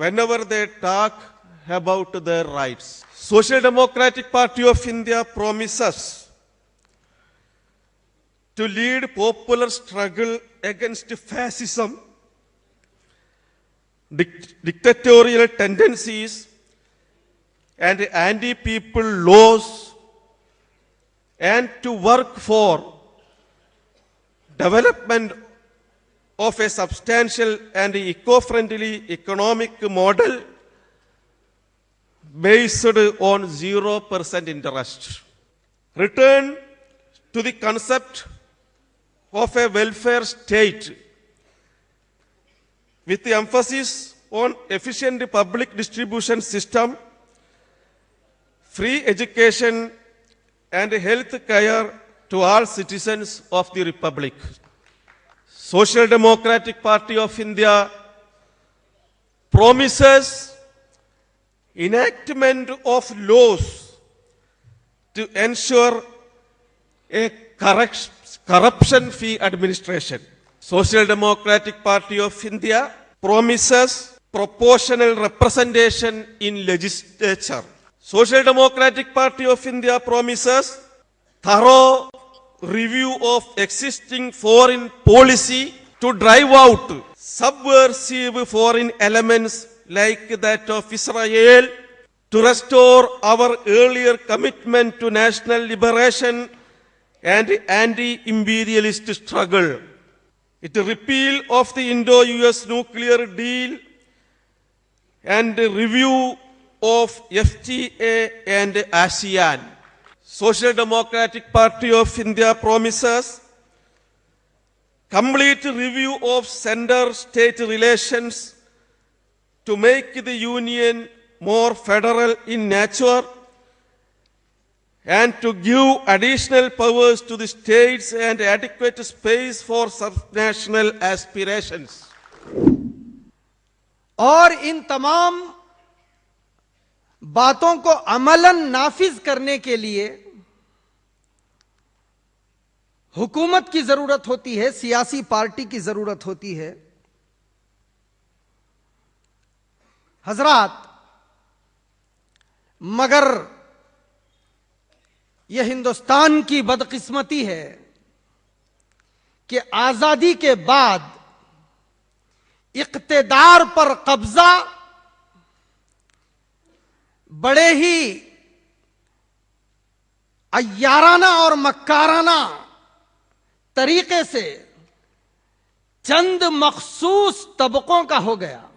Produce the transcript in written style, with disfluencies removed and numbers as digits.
whenever they talk about their rights. Social Democratic Party of India promises to lead popular struggle against fascism, dictatorial tendencies, and anti-people laws, and to work for development of a substantial and eco-friendly economic model based on 0% interest. Return to the concept of a welfare state with the emphasis on efficient public distribution system, free education and health care to all citizens of the Republic. Social Democratic Party of India promises enactment of laws to ensure a corruption-free administration. Social Democratic Party of India promises proportional representation in legislature. Social Democratic Party of India promises thorough review of existing foreign policy to drive out subversive foreign elements like that of Israel, to restore our earlier commitment to national liberation and anti-imperialist struggle. It repeal of the Indo-US nuclear deal and review of FTA and ASEAN. Social Democratic Party of India promises complete review of center-state relations to make the union more federal in nature and to give additional powers to the states and adequate space for subnational aspirations. और इन तमाम बातों को अमलन नाफिज करने के लिए हुकूमत की जरूरत होती है, सियासी पार्टी की जरूरत होती है। हजरात, मगर यह हिंदुस्तान की बदकिस्मती है कि आजादी के बाद इक्तेदार पर कब्जा बड़े ही अय्याराना और मक्काराना तरीके से चंद मखसूस तबकों का हो गया।